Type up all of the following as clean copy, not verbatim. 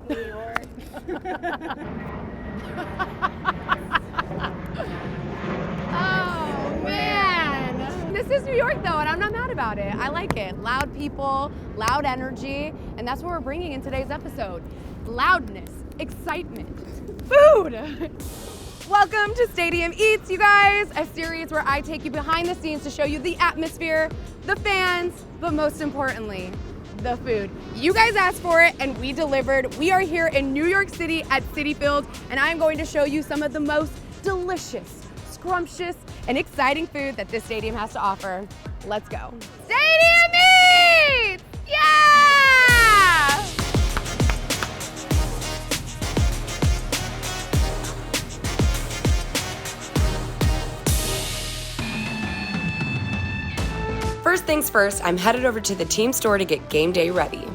York, New York. Oh, man. This is New York, though, and I'm not mad about it. I like it. Loud people, loud energy, and that's what we're bringing in today's episode. Loudness, excitement, food. Welcome to Stadium Eats, you guys, a series where I take you behind the scenes to show you the atmosphere, the fans, but most importantly, the food. You guys asked for it and we delivered. We are here in New York City at Citi Field, and I'm going to show you some of the most delicious, scrumptious, and exciting food that this stadium has to offer. Let's go. Stadium Eats! Yeah! First things first, I'm headed over to the team store to get game day ready.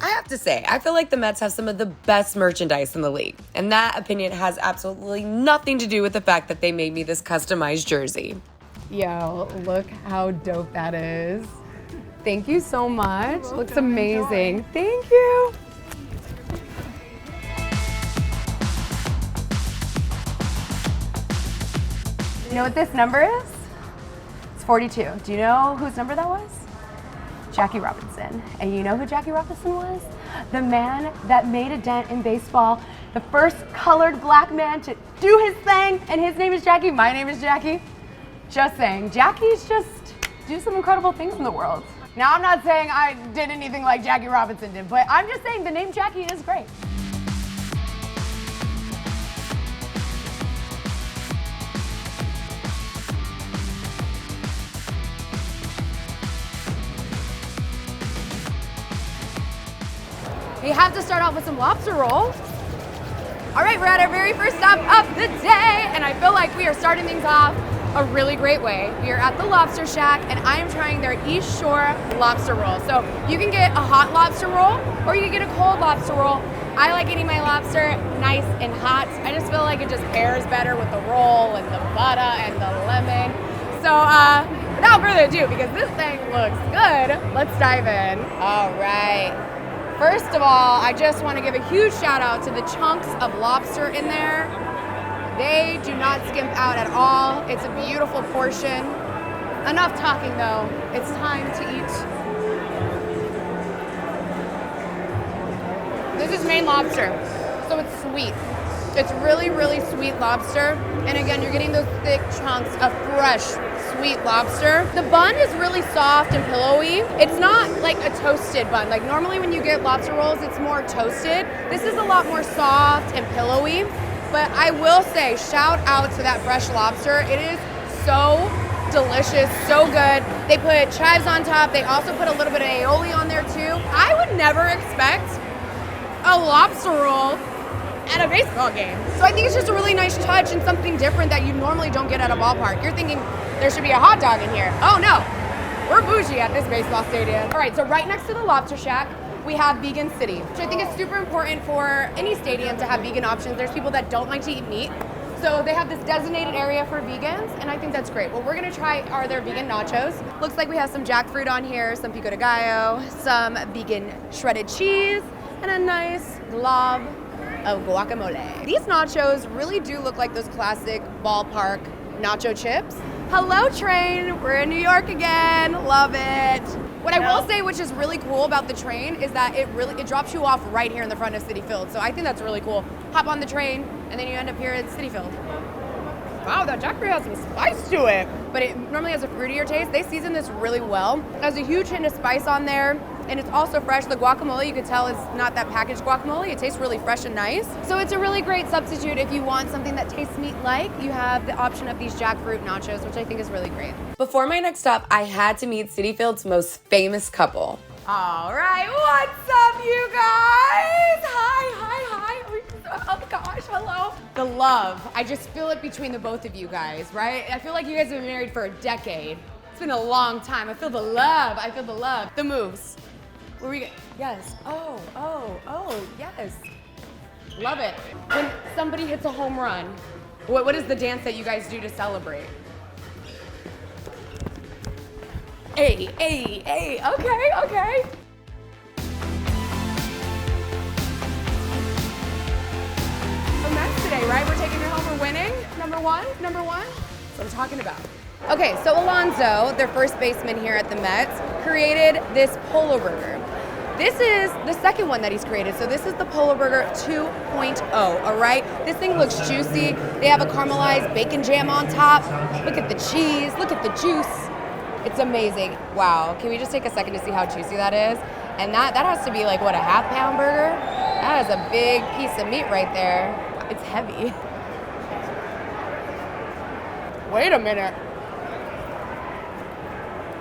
I have to say, I feel like the Mets have some of the best merchandise in the league, and that opinion has absolutely nothing to do with the fact that they made me this customized jersey. Yo, look how dope that is. Thank you so much. Looks amazing. Enjoy. Thank you. You know what this number is? It's 42. Do you know whose number that was? Jackie Robinson. And you know who Jackie Robinson was? The man that made a dent in baseball, the first colored black man to do his thing, and his name is Jackie, my name is Jackie. Just saying, Jackie's just do some incredible things in the world. Now, I'm not saying I did anything like Jackie Robinson did, but I'm just saying the name Jackie is great. We have to start off with some lobster rolls. All right, we're at our very first stop of the day, and I feel like we are starting things off a really great way. We are at the Lobster Shack, and I am trying their East Shore lobster roll. So you can get a hot lobster roll, or you can get a cold lobster roll. I like eating my lobster nice and hot. I just feel like it just pairs better with the roll and the butter and the lemon. So without further ado, because this thing looks good, let's dive in. All right. First of all, I just want to give a huge shout out to the chunks of lobster in there. They do not skimp out at all. It's a beautiful portion. Enough talking though, it's time to eat. This is Maine lobster, so it's sweet. It's really, really sweet lobster. And again, you're getting those thick chunks of fresh, sweet lobster. The bun is really soft and pillowy. It's not like a toasted bun. Like normally when you get lobster rolls, it's more toasted. This is a lot more soft and pillowy. But I will say, shout out to that fresh lobster. It is so delicious, so good. They put chives on top. They also put a little bit of aioli on there too. I would never expect a lobster roll at a baseball game. So I think it's just a really nice touch and something different that you normally don't get at a ballpark. You're thinking there should be a hot dog in here. Oh no, we're bougie at this baseball stadium. All right, so right next to the Lobster Shack, we have Vegan City, which I think is super important for any stadium to have vegan options. There's people that don't like to eat meat. So they have this designated area for vegans, and I think that's great. What we're gonna try are their vegan nachos. Looks like we have some jackfruit on here, some pico de gallo, some vegan shredded cheese, and a nice glob of guacamole. These nachos really do look like those classic ballpark nacho chips. Hello, train. We're in New York again. Love it. What I will say, which is really cool about the train, is that it drops you off right here in the front of Citi Field. So I think that's really cool. Hop on the train, and then you end up here at Citi Field. Wow, that jackfruit has some spice to it. But it normally has a fruitier taste. They season this really well. It has a huge hint of spice on there, and it's also fresh. The guacamole, you can tell, is not that packaged guacamole. It tastes really fresh and nice. So it's a really great substitute if you want something that tastes meat-like. You have the option of these jackfruit nachos, which I think is really great. Before my next stop, I had to meet Citi Field's most famous couple. All right, what's up, you guys? Hi. Oh gosh, hello. The love, I just feel it between the both of you guys, right? I feel like you guys have been married for a decade. It's been a long time. I feel the love. The moves. Where we go? Yes. Oh, yes. Love it. When somebody hits a home run, what is the dance that you guys do to celebrate? Hey, okay. The Mets today, right? We're taking it home, we're winning. Number one. That's what I'm talking about. Okay, so Alonso, their first baseman here at the Mets, created this Polo Burger. This is the second one that he's created. So this is the Polo Burger 2.0, all right? This thing looks juicy. They have a caramelized bacon jam on top. Look at the cheese, look at the juice. It's amazing. Wow, can we just take a second to see how juicy that is? And that has to be like, what, a half-pound burger? That is a big piece of meat right there. It's heavy. Wait a minute.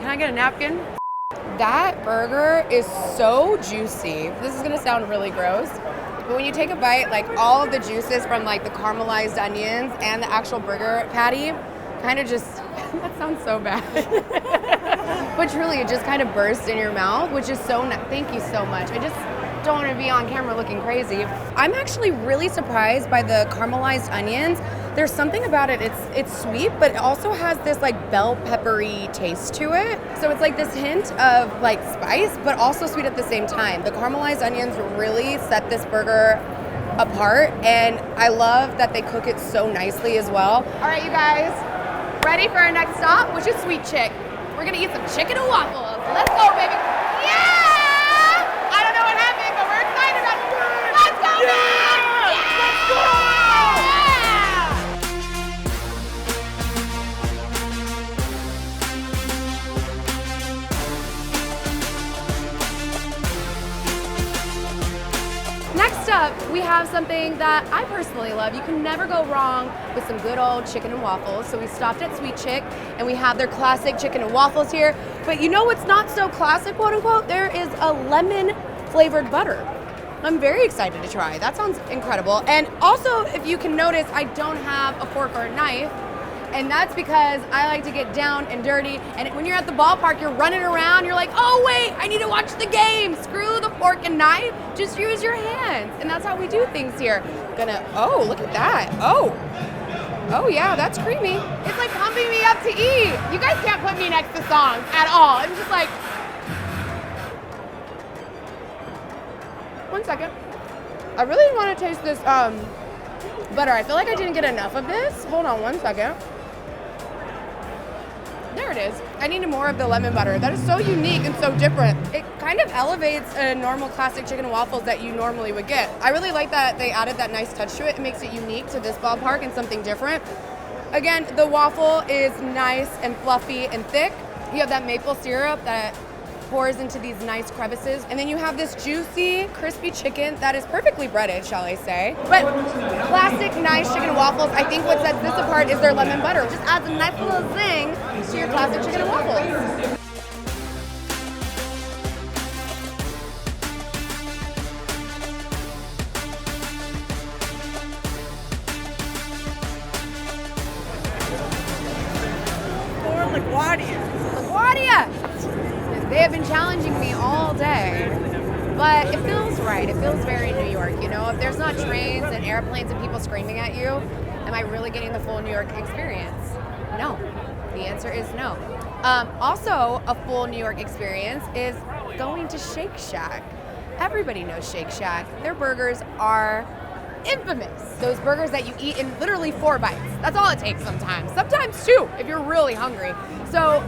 Can I get a napkin? That burger is so juicy. This is gonna sound really gross, but when you take a bite, like all of the juices from like the caramelized onions and the actual burger patty kind of just, that sounds so bad. But truly, it just kind of bursts in your mouth, which is so nice. Thank you so much. I just don't want to be on camera looking crazy. I'm actually really surprised by the caramelized onions. There's something about it, it's sweet, but it also has this like bell peppery taste to it. So it's like this hint of like spice, but also sweet at the same time. The caramelized onions really set this burger apart, and I love that they cook it so nicely as well. All right, you guys, ready for our next stop, which is Sweet Chick. We're gonna eat some chicken and waffles. Let's go, baby. Yeah! I don't know what happened, but we're excited about it. Let's go, man! Yeah! Let's go! Next up, we have something that I personally love. You can never go wrong with some good old chicken and waffles. So we stopped at Sweet Chick, and we have their classic chicken and waffles here. But you know what's not so classic, quote unquote? There is a lemon flavored butter. I'm very excited to try. That sounds incredible. And also, if you can notice, I don't have a fork or a knife. And that's because I like to get down and dirty. And when you're at the ballpark, you're running around, you're like, oh wait, I need to watch the game. Screw the fork and knife, just use your hands. And that's how we do things here. Oh, look at that. Oh yeah, that's creamy. It's like pumping me up to eat. You guys can't put me next to songs at all. I'm just like, one second. I really want to taste this butter. I feel like I didn't get enough of this. Hold on one second. There it is. I needed more of the lemon butter. That is so unique and so different. It kind of elevates a normal classic chicken and waffles that you normally would get. I really like that they added that nice touch to it. It makes it unique to this ballpark and something different. Again, the waffle is nice and fluffy and thick. You have that maple syrup that pours into these nice crevices. And then you have this juicy, crispy chicken that is perfectly breaded, shall I say. But classic, nice chicken and waffles, I think what sets this apart is their lemon butter. It just adds a nice little zing to your classic chicken and waffles. LaGuardia! They have been challenging me all day, but it feels right. It feels very New York, you know? If there's not trains and airplanes and people screaming at you, am I really getting the full New York experience? No. The answer is no. Also, a full New York experience is going to Shake Shack. Everybody knows Shake Shack. Their burgers are infamous. Those burgers that you eat in literally 4 bites. That's all it takes sometimes. Sometimes 2 if you're really hungry. So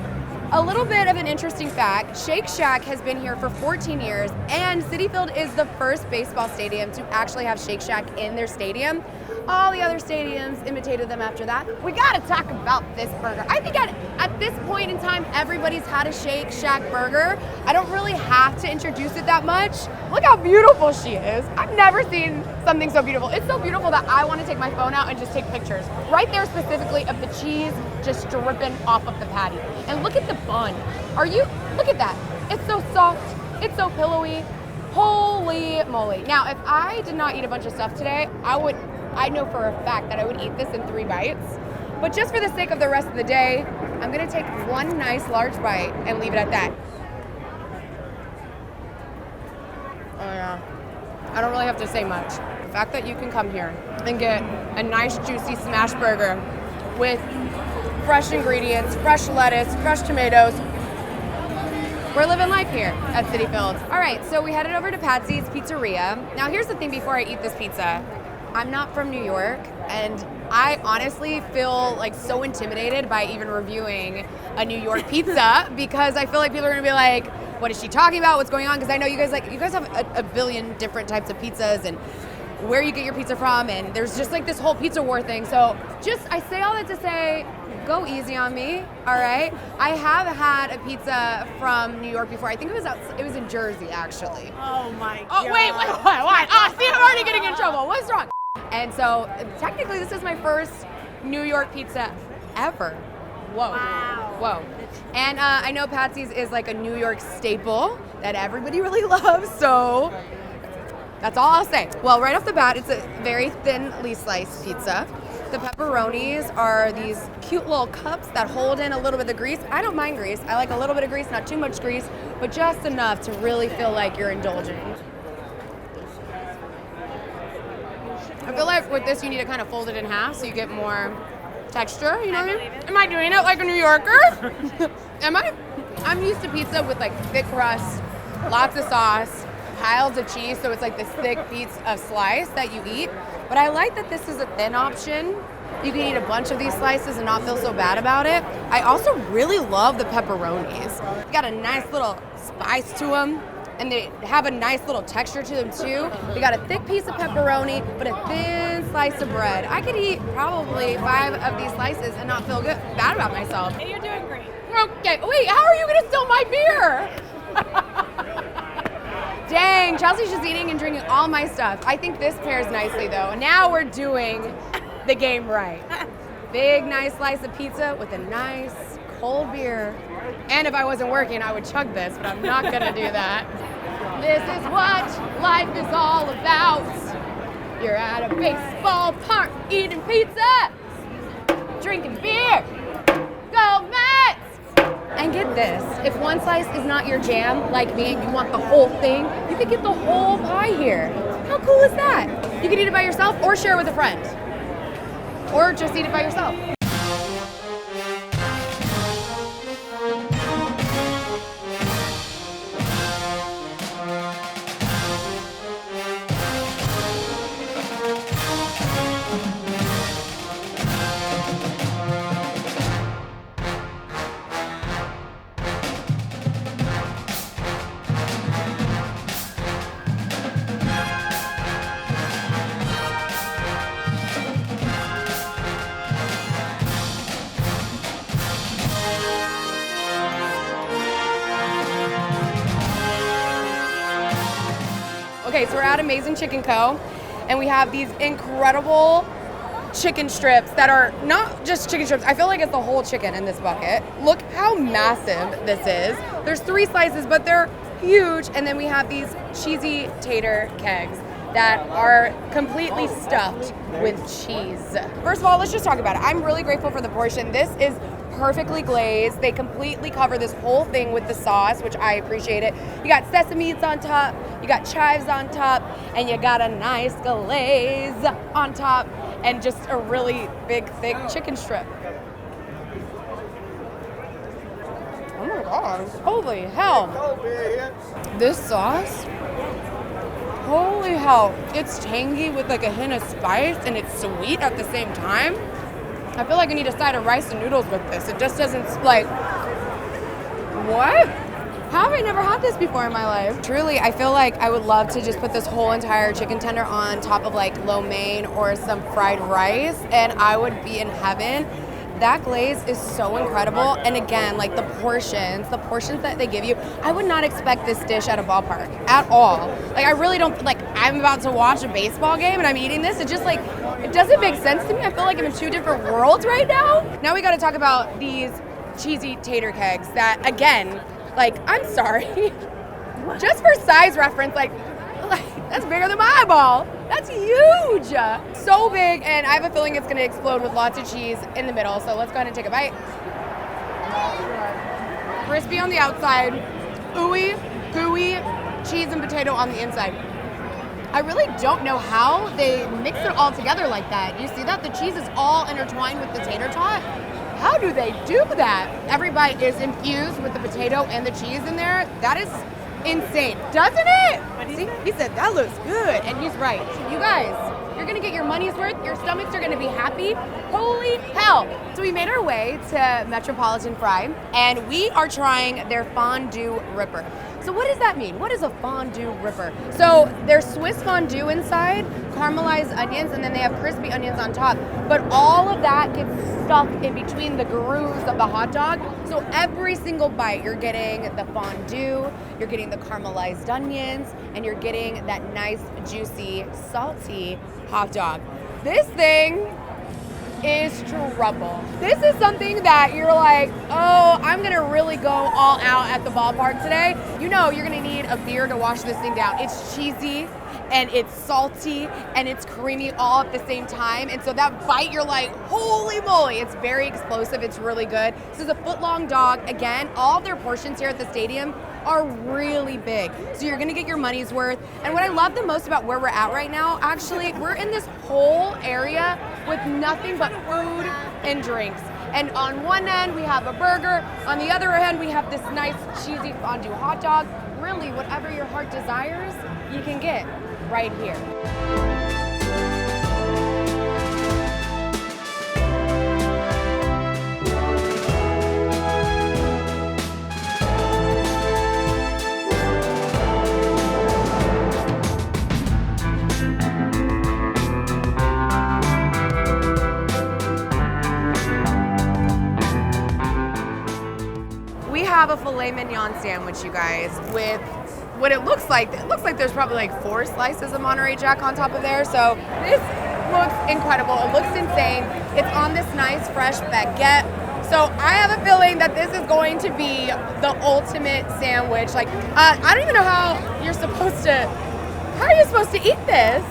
a little bit of an interesting fact, Shake Shack has been here for 14 years, and Citi Field is the first baseball stadium to actually have Shake Shack in their stadium. All the other stadiums imitated them after that. We gotta talk about this burger. I think at this point in time, everybody's had a Shake Shack burger. I don't really have to introduce it that much. Look how beautiful she is. I've never seen something so beautiful. It's so beautiful that I want to take my phone out and just take pictures. Right there specifically of the cheese just dripping off of the patty. And look at the bun. Look at that. It's so soft. It's so pillowy. Holy moly. Now, if I did not eat a bunch of stuff today, I know for a fact that I would eat this in 3 bites. But just for the sake of the rest of the day, I'm gonna take one nice large bite and leave it at that. Oh yeah. I don't really have to say much. The fact that you can come here and get a nice juicy smash burger with fresh ingredients, fresh lettuce, fresh tomatoes, We're living life here at Citi Field. All right, so we headed over to Patsy's Pizzeria. Now here's the thing before I eat this pizza. I'm not from New York, and I honestly feel like so intimidated by even reviewing a New York pizza because I feel like people are gonna be like, what is she talking about? What's going on? Because I know you guys have a billion different types of pizzas and where you get your pizza from, and there's just like this whole pizza war thing. So I say all that to say, go easy on me, all right? I have had a pizza from New York before. I think it was in Jersey, actually. Oh my God. Oh, wait, what? Oh, see, I'm already getting in trouble. What's wrong? And so, technically, this is my first New York pizza ever. Whoa. Wow. Whoa. And I know Patsy's is like a New York staple that everybody really loves, so that's all I'll say. Well, right off the bat, it's a very thinly sliced pizza. The pepperonis are these cute little cups that hold in a little bit of grease. I don't mind grease. I like a little bit of grease, not too much grease, but just enough to really feel like you're indulging. I feel like with this, you need to kind of fold it in half so you get more texture, you know what I mean? Am I doing it like a New Yorker? Am I? I'm used to pizza with like thick crust, lots of sauce, piles of cheese, so it's like this thick piece of slice that you eat. But I like that this is a thin option. You can eat a bunch of these slices and not feel so bad about it. I also really love the pepperonis. They got a nice little spice to them, and they have a nice little texture to them too. They got a thick piece of pepperoni, but a thin slice of bread. I could eat probably 5 of these slices and not feel bad about myself. And you're doing great. Okay, wait, how are you gonna steal my beer? Dang, Chelsea's just eating and drinking all my stuff. I think this pairs nicely though. Now we're doing the game right. Big, nice slice of pizza with a nice cold beer. And if I wasn't working, I would chug this, but I'm not gonna do that. This is what life is all about. You're at a baseball park eating pizza, drinking beer. Go Mets! And get this, if one slice is not your jam, like me, and you want the whole thing, you could get the whole pie here. How cool is that? You can eat it by yourself or share it with a friend. Or just eat it by yourself. Okay, so we're at Amazing Chicken Co. and we have these incredible chicken strips that are not just chicken strips. I feel like it's the whole chicken in this bucket. Look how massive this is. There's 3 slices, but they're huge. And then we have these cheesy tater kegs that are completely stuffed with cheese. First of all, let's just talk about it. I'm really grateful for the portion. This is perfectly glazed. They completely cover this whole thing with the sauce, which I appreciate it. You got sesames on top, you got chives on top, and you got a nice glaze on top, and just a really big, thick chicken strip. Oh my gosh, holy hell. This sauce, holy hell. It's tangy with like a hint of spice, and it's sweet at the same time. I feel like I need a side of rice and noodles with this. It just doesn't, like, what? How have I never had this before in my life? Truly, I feel like I would love to just put this whole entire chicken tender on top of like lo mein or some fried rice, and I would be in heaven. That glaze is so incredible. And again, like the portions that they give you, I would not expect this dish at a ballpark at all. Like I really don't, like I'm about to watch a baseball game and I'm eating this. It just like, it doesn't make sense to me. I feel like I'm in 2 different worlds right now. Now we gotta talk about these cheesy tater kegs that again, like I'm sorry, just for size reference, like that's bigger than my eyeball. That's huge. So big, and I have a feeling it's gonna explode with lots of cheese in the middle. So let's go ahead and take a bite. Crispy on the outside, ooey, gooey, cheese and potato on the inside. I really don't know how they mix it all together like that. You see that? The cheese is all intertwined with the tater tot. How do they do that? Every bite is infused with the potato and the cheese in there. That is insane, doesn't it? See, he said that looks good, and he's right. You guys, you're gonna get your money's worth. Your stomachs are gonna be happy. Holy hell! So we made our way to Metropolitan Fry, and we are trying their Fondue Ripper. So what does that mean? What is a Fondue Ripper? So there's Swiss fondue inside, caramelized onions, and then they have crispy onions on top. But all of that gets stuck in between the grooves of the hot dog. So every single bite, you're getting the fondue, you're getting the caramelized onions, and you're getting that nice, juicy, salty hot dog. This thing is trouble. This is something that you're like, oh, I'm gonna really go all out at the ballpark today. You know you're gonna need a beer to wash this thing down. It's cheesy, and it's salty, and it's creamy all at the same time. And so that bite, you're like, holy moly. It's very explosive, it's really good. This is a foot-long dog. Again, all their portions here at the stadium are really big. So you're gonna get your money's worth. And what I love the most about where we're at right now, actually, we're in this whole area with nothing but food and drinks. And on one end, we have a burger. On the other end, we have this nice cheesy fondue hot dog. Really, whatever your heart desires, you can get right here. We have a filet mignon sandwich, you guys, with what it looks like. It looks like there's probably like 4 slices of Monterey Jack on top of there. So this looks incredible. It looks insane. It's on this nice fresh baguette. So I have a feeling that this is going to be the ultimate sandwich. Like, I don't even know how are you supposed to eat this?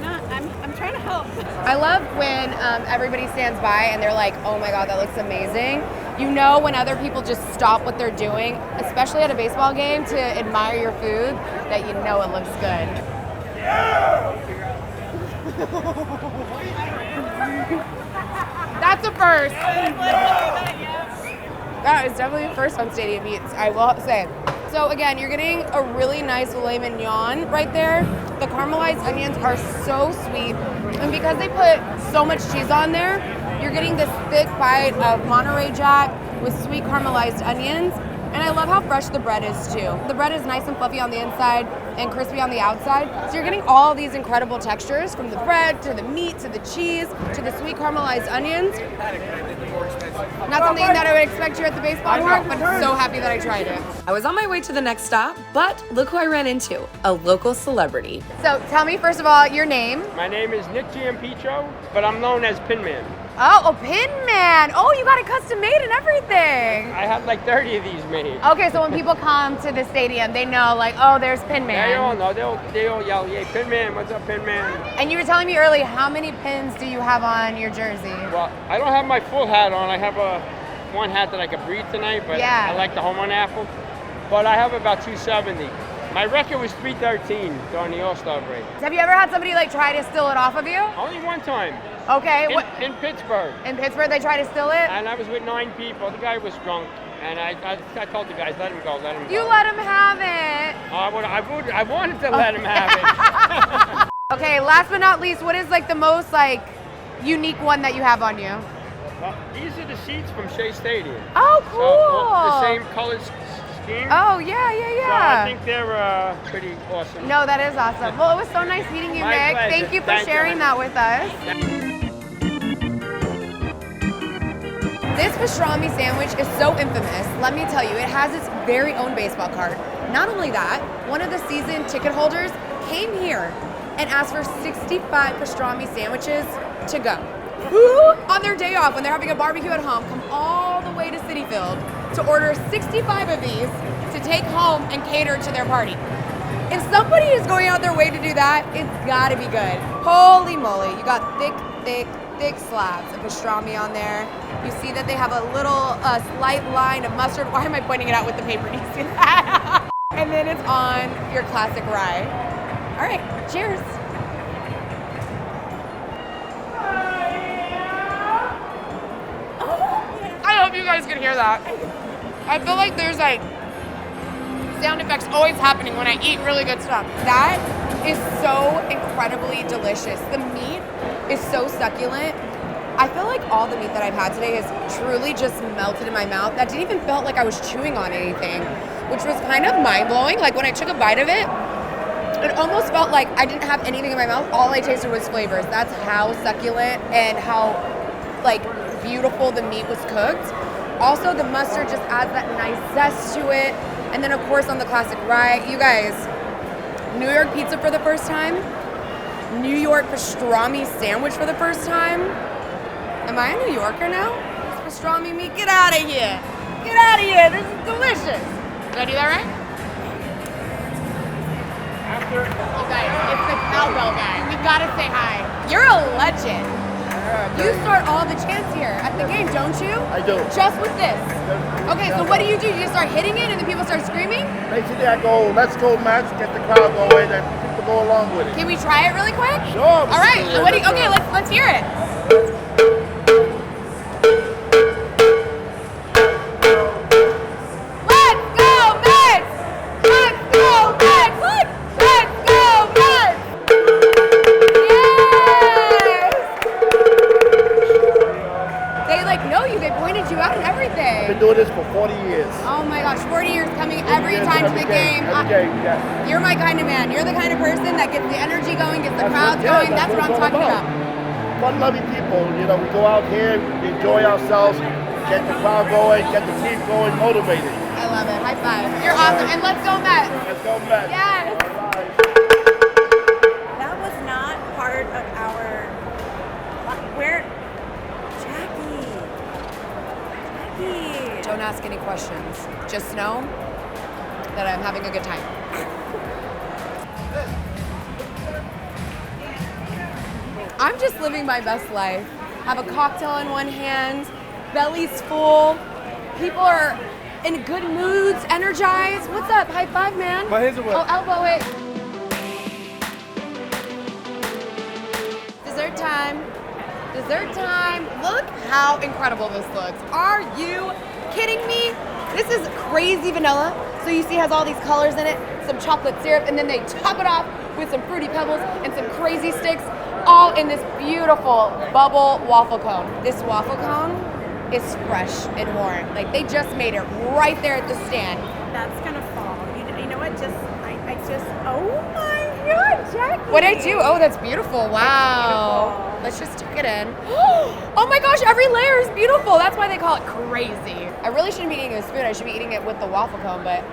I'm trying to help. I love when everybody stands by and they're like, oh my God, that looks amazing. You know when other people just stop what they're doing, especially at a baseball game, to admire your food, that you know it looks good. That's a first. That is definitely a first on Stadium Eats, I will say. So again, you're getting a really nice filet mignon right there. The caramelized onions are so sweet. And because they put so much cheese on there, you're getting this thick bite of Monterey Jack with sweet caramelized onions. And I love how fresh the bread is too. The bread is nice and fluffy on the inside and crispy on the outside. So you're getting all of these incredible textures, from the bread to the meat to the cheese to the sweet caramelized onions. Not something that I would expect here at the baseball park, but I'm so happy that I tried it. I was on my way to the next stop, but look who I ran into, a local celebrity. So tell me, first of all, your name. My name is Nick Giampico, but I'm known as Pin Man. Oh, Pin Man. Oh, you got it custom made and everything. I have like 30 of these made. Okay, so when people come to the stadium, they know like, oh, there's Pin Man. They all know. They all yell, "Yeah, Pin Man! What's up, Pin Man?" And you were telling me earlier, how many pins do you have on your jersey? Well, I don't have my full hat on. I have one hat that I could breathe tonight, but yeah. I like the home run apple. But I have about 270. My record was 313 during the All-Star break. Have you ever had somebody like try to steal it off of you? Only one time. Okay. In Pittsburgh. In Pittsburgh, they try to steal it? And I was with 9 people. The guy was drunk. And I told the guys, let him go, let him go. You let him have it. I wanted to let him have it. Okay, last but not least, what is like the most like unique one that you have on you? Well, these are the seats from Shea Stadium. Oh, cool. So, the same color scheme. Oh, yeah. So I think they're pretty awesome. No, that is awesome. Well, it was so nice meeting you, My Nick. pleasure. Thank you for sharing that with us. This pastrami sandwich is so infamous. Let me tell you, it has its very own baseball card. Not only that, one of the season ticket holders came here and asked for 65 pastrami sandwiches to go. Who, on their day off, when they're having a barbecue at home, come all the way to Citi Field to order 65 of these to take home and cater to their party? If somebody is going out their way to do that, it's gotta be good. Holy moly, you got thick slabs of pastrami on there. You see that they have a little slight line of mustard. Why am I pointing it out with the paper? Do you see that? And then it's on your classic rye. All right, cheers. guys can hear that. I feel like there's like sound effects always happening when I eat really good stuff. That is so incredibly delicious. The meat is so succulent. I feel like all the meat that I've had today has truly just melted in my mouth. That didn't even feel like I was chewing on anything, which was kind of mind-blowing. Like when I took a bite of it, it almost felt like I didn't have anything in my mouth. All I tasted was flavors. That's how succulent and how like beautiful the meat was cooked. Also, the mustard just adds that nice zest to it. And then of course on the classic rye, you guys, New York pizza for the first time, New York pastrami sandwich for the first time. Am I a New Yorker now? It's pastrami meat? Get out of here. Get out of here. This is delicious. Did I do that right? You guys, it's the cowbell guy. We gotta say hi. You're a legend. You start all the chants here at the game, don't you? I do. Just with this. Okay, so what do? You just start hitting it and then people start screaming? Basically, I go, let's go, Max, get the crowd going, and people go along with it. Can we try it really quick? Sure. All right. Okay, let's hear it. I've been doing this for 40 years. Oh my gosh, 40 years coming every time to the game. Every game, yes. You're my kind of man. You're the kind of person that gets the energy going, gets the crowd going. That's what I'm talking about. Fun-loving people. You know, we go out here, we enjoy ourselves, get the crowd going, get the team going, motivated. I love it. High five. You're awesome. And let's go Mets. Let's go Mets. Yes. That was not part of our. Where? Don't ask any questions. Just know that I'm having a good time. I'm just living my best life. Have a cocktail in one hand, belly's full, people are in good moods, energized. What's up? High five, man. My hands are wet. Oh, elbow it. Dessert time. Dessert time. Look how incredible this looks. Are you kidding me? This is crazy vanilla. So you see it has all these colors in it, some chocolate syrup, and then they top it off with some fruity pebbles and some crazy sticks, all in this beautiful bubble waffle cone. This waffle cone is fresh and warm. Like they just made it right there at the stand. That's gonna fall. You know what? I just. Oh my God, Jackie. What'd I do? Oh, that's beautiful. Wow. Beautiful. Let's just tuck it in. Oh my gosh, every layer is beautiful. That's why they call it crazy. I really shouldn't be eating it with a spoon. I should be eating it with the waffle cone, but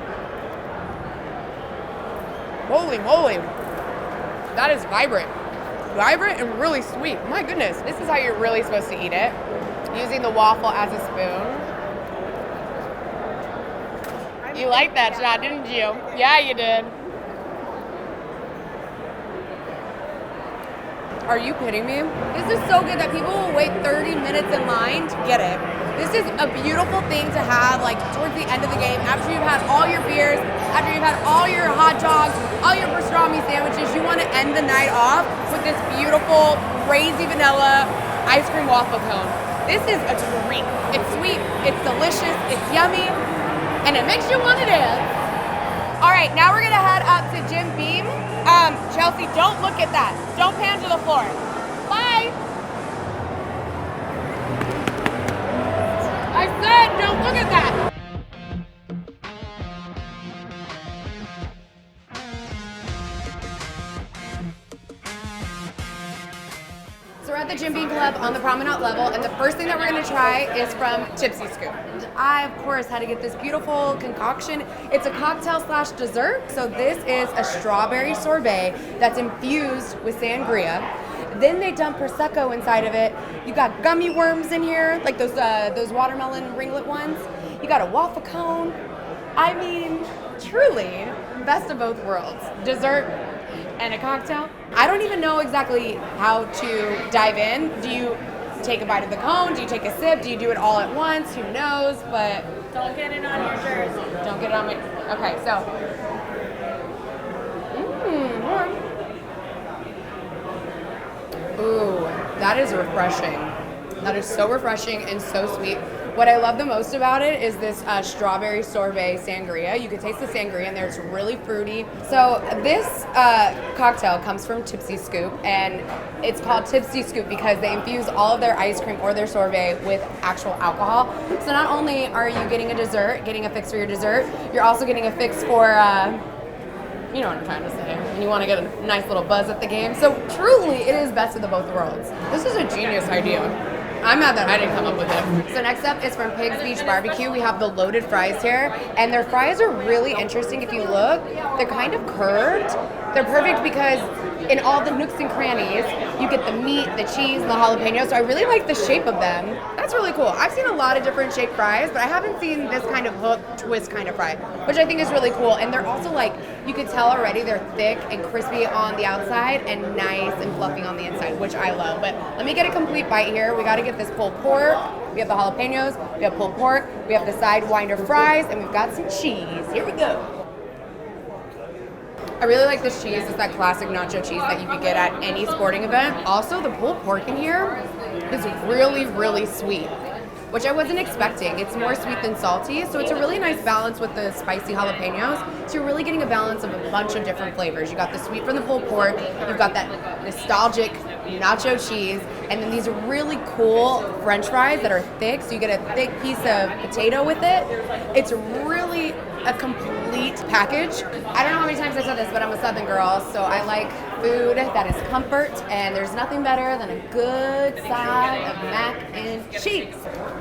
holy moly. That is vibrant. Vibrant and really sweet. My goodness, this is how you're really supposed to eat it. Using the waffle as a spoon. You liked that shot, didn't you? Yeah, you did. Are you kidding me? This is so good that people will wait 30 minutes in line to get it. This is a beautiful thing to have like towards the end of the game, after you've had all your beers, after you've had all your hot dogs, all your pastrami sandwiches. You want to end the night off with this beautiful crazy vanilla ice cream waffle cone. This is a treat. It's sweet, it's delicious, it's yummy, and it makes you want to dance. All right, now we're gonna head up to Jim Beam. Chelsea, don't look at that. Don't pan to the floor. Bye. I said don't look at that. So we're at the Jim Beam Club on the Promenade level, and the first thing that we're gonna try is from Tipsy Scoop. I, of course, had to get this beautiful concoction. It's a cocktail slash dessert. So this is a strawberry sorbet that's infused with sangria. Then they dump Prosecco inside of it. You got gummy worms in here, like those watermelon ringlet ones. You got a waffle cone. I mean, truly, best of both worlds. Dessert and a cocktail. I don't even know exactly how to dive in. Do you take a bite of the cone? Do you take a sip? Do you do it all at once? Who knows? But Don't get it on your jersey. don't get it on my. Okay, so. Warm. Ooh, that is refreshing. That is so refreshing and so sweet. What I love the most about it is this strawberry sorbet sangria. You can taste the sangria in there. It's really fruity. So this cocktail comes from Tipsy Scoop, and it's called Tipsy Scoop because they infuse all of their ice cream or their sorbet with actual alcohol. So not only are you getting a dessert, getting a fix for your dessert, you're also getting a fix for, you know what I'm trying to say, and you want to get a nice little buzz at the game. So truly, it is best of the both worlds. This is a genius idea. I'm mad that I didn't come up with it. So next up is from Pig's Beach Barbecue. We have the loaded fries here, and their fries are really interesting. If you look, they're kind of curved. They're perfect because in all the nooks and crannies, you get the meat, the cheese, and the jalapeno. So I really like the shape of them. That's really cool. I've seen a lot of different shaped fries, but I haven't seen this kind of hook twist kind of fry, which I think is really cool. And they're also like, you could tell already they're thick and crispy on the outside and nice and fluffy on the inside, which I love. But let me get a complete bite here. We got to get this pulled pork. We have the jalapenos, we have pulled pork, we have the sidewinder fries, and we've got some cheese. Here we go. I really like this cheese. It's that classic nacho cheese that you could get at any sporting event. Also, the pulled pork in here is really, really sweet, which I wasn't expecting. It's more sweet than salty, so it's a really nice balance with the spicy jalapenos. So you're really getting a balance of a bunch of different flavors. You got the sweet from the pulled pork, you've got that nostalgic nacho cheese, and then these really cool French fries that are thick, so you get a thick piece of potato with it. It's really a complete package. I don't know how many times I said this, but I'm a Southern girl, so I like food that is comfort, and there's nothing better than a good side of mac and cheese.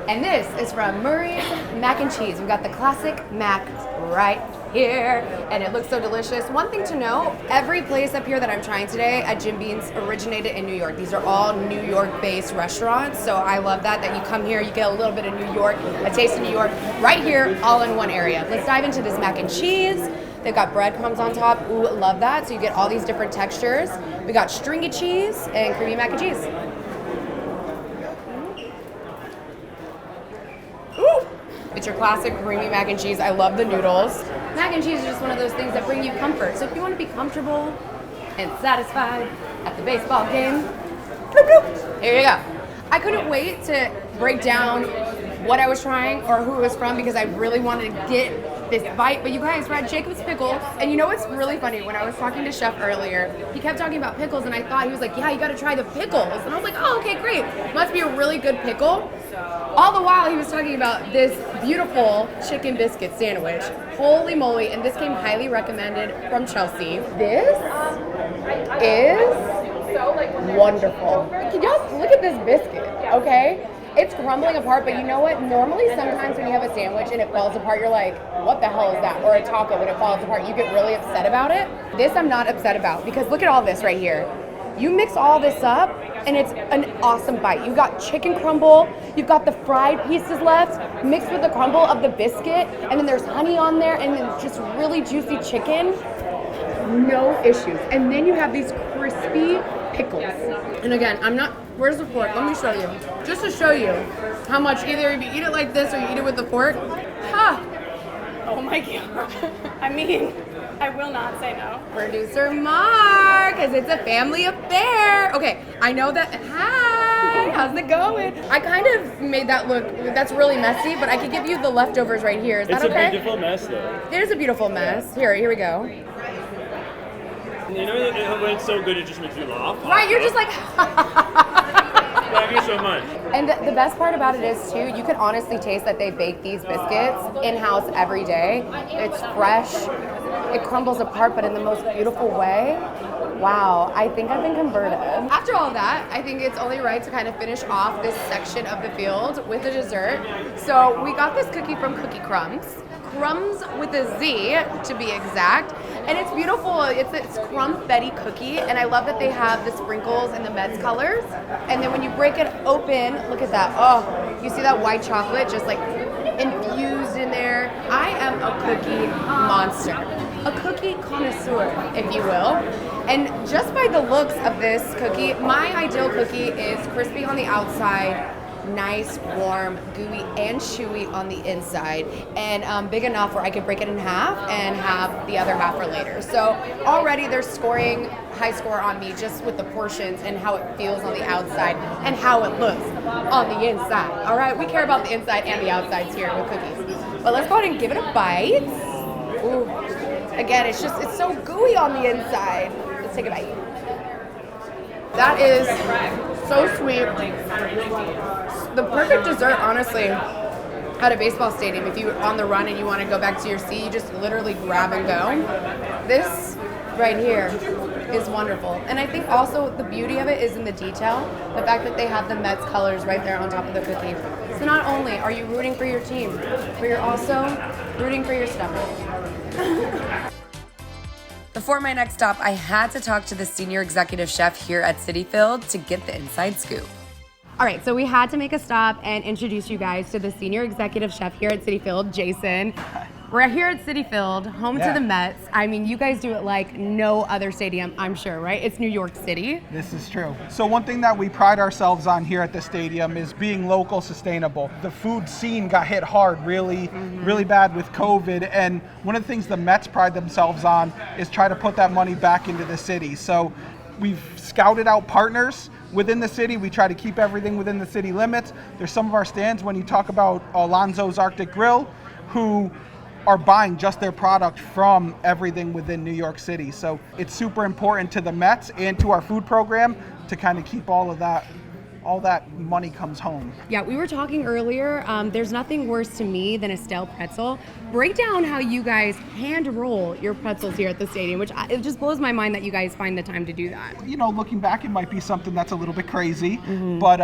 And this is from Murray's Mac and Cheese. We've got the classic mac right here, and it looks so delicious. One thing to know, every place up here that I'm trying today at Jim Beam's originated in New York. These are all New York-based restaurants, so I love that you come here, you get a little bit of New York, a taste of New York, right here, all in one area. Let's dive into this mac and cheese. They've got breadcrumbs on top. Ooh, love that. So you get all these different textures. We got stringy cheese and creamy mac and cheese. Ooh! It's your classic creamy mac and cheese. I love the noodles. Mac and cheese is just one of those things that bring you comfort. So if you want to be comfortable and satisfied at the baseball game, bloop, bloop, here you go. I couldn't wait to break down what I was trying or who it was from because I really wanted to get this bite. But you guys, we're at Jacob's Pickles, and you know what's really funny? When I was talking to Chef earlier, he kept talking about pickles, and I thought, he was like, yeah, you gotta try the pickles. And I was like, oh, okay, great. Must be a really good pickle. All the while, he was talking about this beautiful chicken biscuit sandwich. Holy moly, and this came highly recommended from Chelsea. This is wonderful. Can y'all look at this biscuit, okay? It's crumbling apart, but you know what? Normally, sometimes when you have a sandwich and it falls apart, you're like, what the hell is that? Or a taco, when it falls apart, you get really upset about it. This I'm not upset about, because look at all this right here. You mix all this up, and it's an awesome bite. You've got chicken crumble, you've got the fried pieces left, mixed with the crumble of the biscuit, and then there's honey on there, and then just really juicy chicken. No issues. And then you have these crispy pickles. And again, where's the fork? Let me show you. Just to show you how much, either if you eat it like this or you eat it with the fork. Ha! Oh my God. I mean, I will not say no. Producer Mark, because it's a family affair. Okay, I know that. Hi, how's it going? I kind of made that look, that's really messy, but I could give you the leftovers right here. Is that okay? It's a beautiful mess, though. It is a beautiful mess. Here we go. You know when it's so good, it just makes you laugh? Right, you're just like, Thank you so much. And the best part about it is, too, you can honestly taste that they bake these biscuits in-house every day. It's fresh. It crumbles apart, but in the most beautiful way. Wow, I think I've been converted. After all that, I think it's only right to kind of finish off this section of the field with a dessert. So we got this cookie from Cookie Crumbs. Crumbs with a Z, to be exact. And it's beautiful. It's crumbfetti cookie, and I love that they have the sprinkles and the Meds colors. And then when you break it open, look at that. Oh, you see that white chocolate just like infused in there. I am a cookie monster, a cookie connoisseur, if you will. And just by the looks of this cookie, my ideal cookie is crispy on the outside, nice, warm, gooey, and chewy on the inside, and big enough where I could break it in half and have the other half for later. So already they're scoring high score on me just with the portions and how it feels on the outside and how it looks on the inside. All right, we care about the inside and the outsides here with cookies. But let's go ahead and give it a bite. Ooh. Again, it's so gooey on the inside. Let's take a bite. That is so sweet. The perfect dessert, honestly, at a baseball stadium. If you're on the run and you want to go back to your seat, you just literally grab and go. This right here is wonderful. And I think also the beauty of it is in the detail. The fact that they have the Mets colors right there on top of the cookie. So not only are you rooting for your team, but you're also rooting for your stomach. Before my next stop, I had to talk to the senior executive chef here at Citi Field to get the inside scoop. All right, so we had to make a stop and introduce you guys to the senior executive chef here at Citi Field, Jason. We're here at Citi Field, home to the Mets. I mean, you guys do it like no other stadium, I'm sure, right? It's New York City. This is true. So one thing that we pride ourselves on here at the stadium is being local sustainable. The food scene got hit hard really bad with COVID, and one of the things the Mets pride themselves on is try to put that money back into the city. So we've scouted out partners within the city. We try to keep everything within the city limits. There's some of our stands when you talk about Alonzo's Arctic Grill, who are buying just their product from everything within New York City. So it's super important to the Mets and to our food program to kind of keep all that money comes home. Yeah, we were talking earlier, there's nothing worse to me than a stale pretzel. Break down how you guys hand roll your pretzels here at the stadium, which it just blows my mind that you guys find the time to do that. You know, looking back, it might be something that's a little bit crazy, but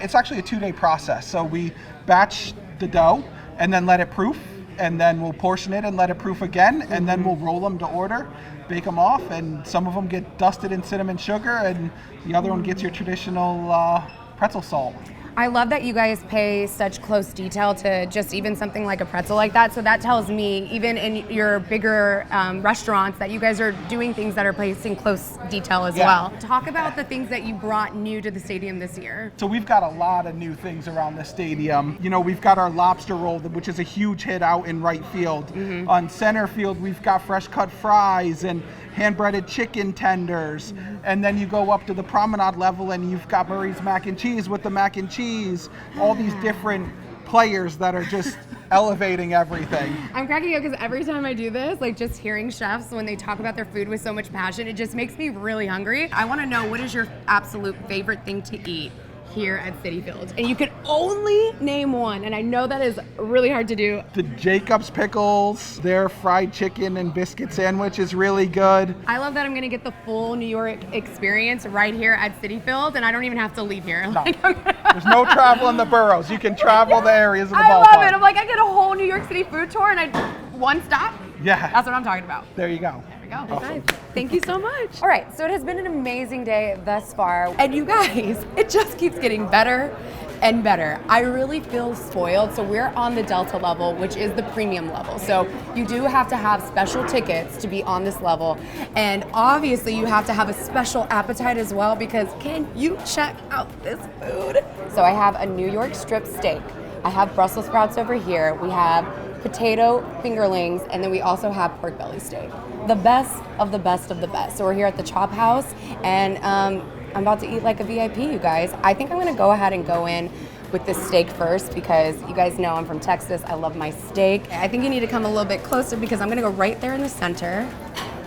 it's actually a 2-day process. So we batch the dough and then let it proof, and then we'll portion it and let it proof again, and then we'll roll them to order, bake them off, and some of them get dusted in cinnamon sugar, and the other one gets your traditional pretzel salt. I love that you guys pay such close detail to just even something like a pretzel like that. So that tells me, even in your bigger restaurants, that you guys are doing things that are placing close detail as well. Talk about the things that you brought new to the stadium this year. So we've got a lot of new things around the stadium. You know, we've got our lobster roll, which is a huge hit out in right field. On center field, we've got fresh cut fries and hand-breaded chicken tenders, and then you go up to the promenade level and you've got Murray's mac and cheese with the mac and cheese, all these different players that are just elevating everything. I'm cracking up because every time I do this, like just hearing chefs when they talk about their food with so much passion, it just makes me really hungry. I want to know, what is your absolute favorite thing to eat here at Citi Field? And you can only name one, and I know that is really hard to do. The Jacob's Pickles, their fried chicken and biscuit sandwich is really good. I love that I'm gonna get the full New York experience right here at Citi Field, and I don't even have to leave here. No. There's no travel in the boroughs. You can travel the areas of the ballpark. I love it. I'm like, I get a whole New York City food tour, and one stop. Yeah. That's what I'm talking about. There you go. Awesome. Thank you so much. All right, so it has been an amazing day thus far. And you guys, it just keeps getting better and better. I really feel spoiled. So we're on the Delta level, which is the premium level. So you do have to have special tickets to be on this level. And obviously you have to have a special appetite as well, because can you check out this food? So I have a New York strip steak. I have Brussels sprouts over here. We have potato fingerlings, and then we also have pork belly steak. The best of the best of the best. So we're here at the Chop House, and I'm about to eat like a VIP, you guys. I think I'm gonna go ahead and go in with this steak first, because you guys know I'm from Texas. I love my steak. I think you need to come a little bit closer, because I'm gonna go right there in the center.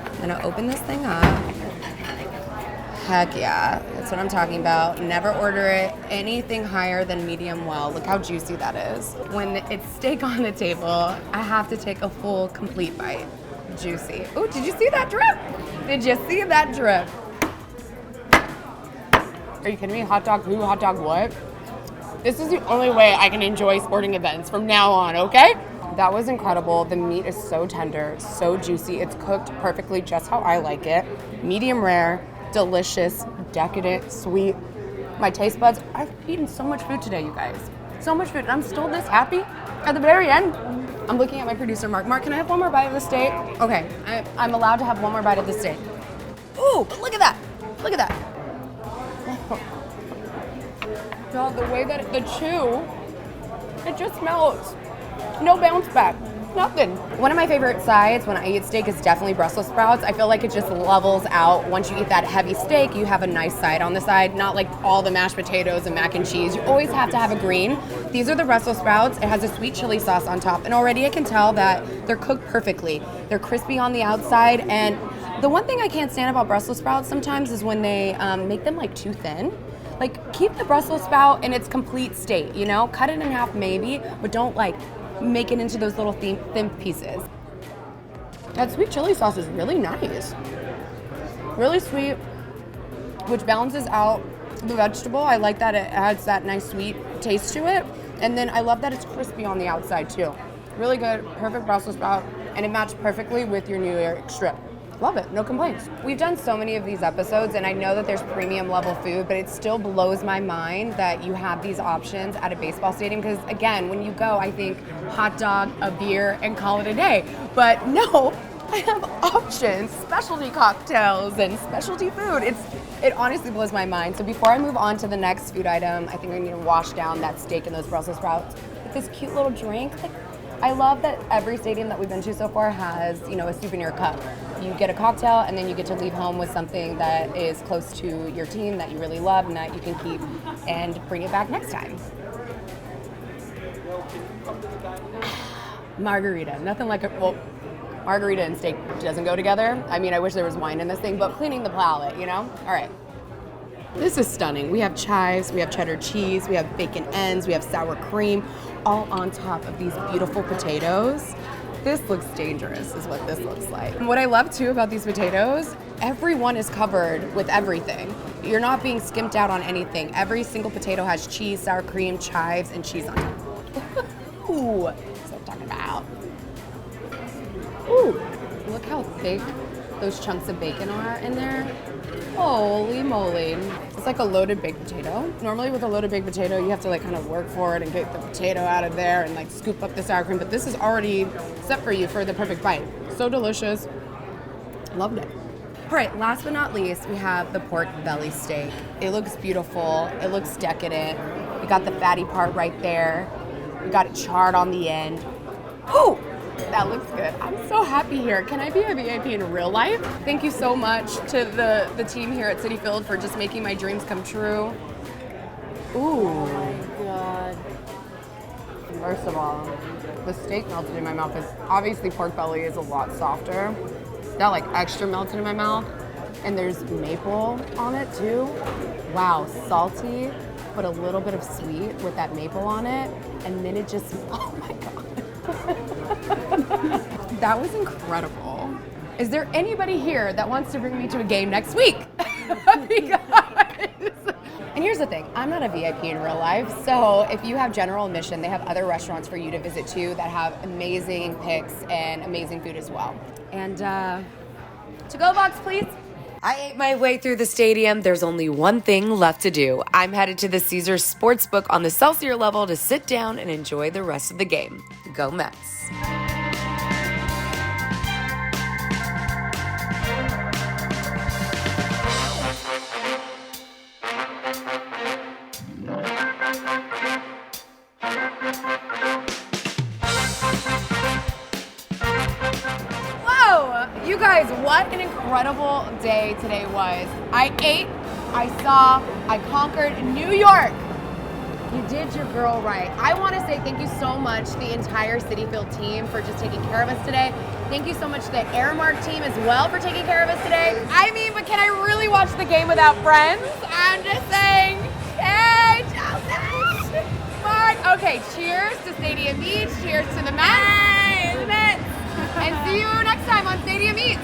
I'm gonna open this thing up. Heck yeah, that's what I'm talking about. Never order it anything higher than medium well. Look how juicy that is. When it's steak on the table, I have to take a full, complete bite. Juicy. Oh, did you see that drip? Did you see that drip? Are you kidding me? Hot dog who? Hot dog what? This is the only way I can enjoy sporting events from now on, okay? That was incredible. The meat is so tender, so juicy. It's cooked perfectly just how I like it. Medium rare. Delicious, decadent, sweet. My taste buds, I've eaten so much food today, you guys. So much food, and I'm still this happy. At the very end, I'm looking at my producer, Mark. Mark, can I have one more bite of the steak? Okay, I'm allowed to have one more bite of the steak. Ooh, but look at that. Look at that. No, the way that the chew, it just melts. No bounce back. Nothing. One of my favorite sides when I eat steak is definitely Brussels sprouts. I feel like it just levels out. Once you eat that heavy steak, you have a nice side on the side, not like all the mashed potatoes and mac and cheese. You always have to have a green. These are the Brussels sprouts. It has a sweet chili sauce on top, and already I can tell that they're cooked perfectly. They're crispy on the outside, and the one thing I can't stand about Brussels sprouts sometimes is when they make them like too thin. Like, keep the Brussels sprout in its complete state, you know? Cut it in half maybe, but don't like make it into those little thin pieces. That sweet chili sauce is really nice. Really sweet, which balances out the vegetable. I like that it adds that nice sweet taste to it. And then I love that it's crispy on the outside too. Really good, perfect Brussels sprout, and it matched perfectly with your New York strip. Love it, no complaints. We've done so many of these episodes, and I know that there's premium level food, but it still blows my mind that you have these options at a baseball stadium, because again, when you go, I think hot dog, a beer, and call it a day. But no, I have options, specialty cocktails and specialty food. It honestly blows my mind. So before I move on to the next food item, I think I need to wash down that steak and those Brussels sprouts with this cute little drink. I love that every stadium that we've been to so far has, you know, a souvenir cup. You get a cocktail, and then you get to leave home with something that is close to your team that you really love and that you can keep and bring it back next time. Margarita, nothing like it. Well, margarita and steak doesn't go together. I mean, I wish there was wine in this thing, but cleaning the palate, you know? All right. This is stunning. We have chives, we have cheddar cheese, we have bacon ends, we have sour cream, all on top of these beautiful potatoes. This looks dangerous, is what this looks like. And what I love too about these potatoes, everyone is covered with everything. You're not being skimped out on anything. Every single potato has cheese, sour cream, chives, and cheese on top. Ooh, that's what I'm talking about. Ooh, look how thick those chunks of bacon are in there. Holy moly. It's like a loaded baked potato. Normally with a loaded baked potato, you have to like kind of work for it and get the potato out of there and like scoop up the sour cream, but this is already set for you for the perfect bite. So delicious. Loved it. All right, last but not least, we have the pork belly steak. It looks beautiful. It looks decadent. We got the fatty part right there. We got it charred on the end. Ooh! That looks good. I'm so happy here. Can I be a VIP in real life? Thank you so much to the team here at Citi Field for just making my dreams come true. Ooh. Oh my God. First of all, the steak melted in my mouth. Obviously pork belly is a lot softer. That like extra melted in my mouth. And there's maple on it too. Wow, salty, but a little bit of sweet with that maple on it. And then it just, oh my God. That was incredible. Is there anybody here that wants to bring me to a game next week? And here's the thing, I'm not a VIP in real life, so if you have general admission, they have other restaurants for you to visit too that have amazing picks and amazing food as well. And to-go box, please. I ate my way through the stadium. There's only one thing left to do. I'm headed to the Caesars Sportsbook on the Celsior level to sit down and enjoy the rest of the game. Go Mets. You guys, what an incredible day today was. I ate, I saw, I conquered New York. You did your girl right. I want to say thank you so much to the entire Citi Field team for just taking care of us today. Thank you so much to the Airmark team as well for taking care of us today. I mean, but can I really watch the game without friends? I'm just saying, hey, Chelsea! Mark. Okay, cheers to Stadium Eats, cheers to the Mets. And see you next time on Stadium Eats.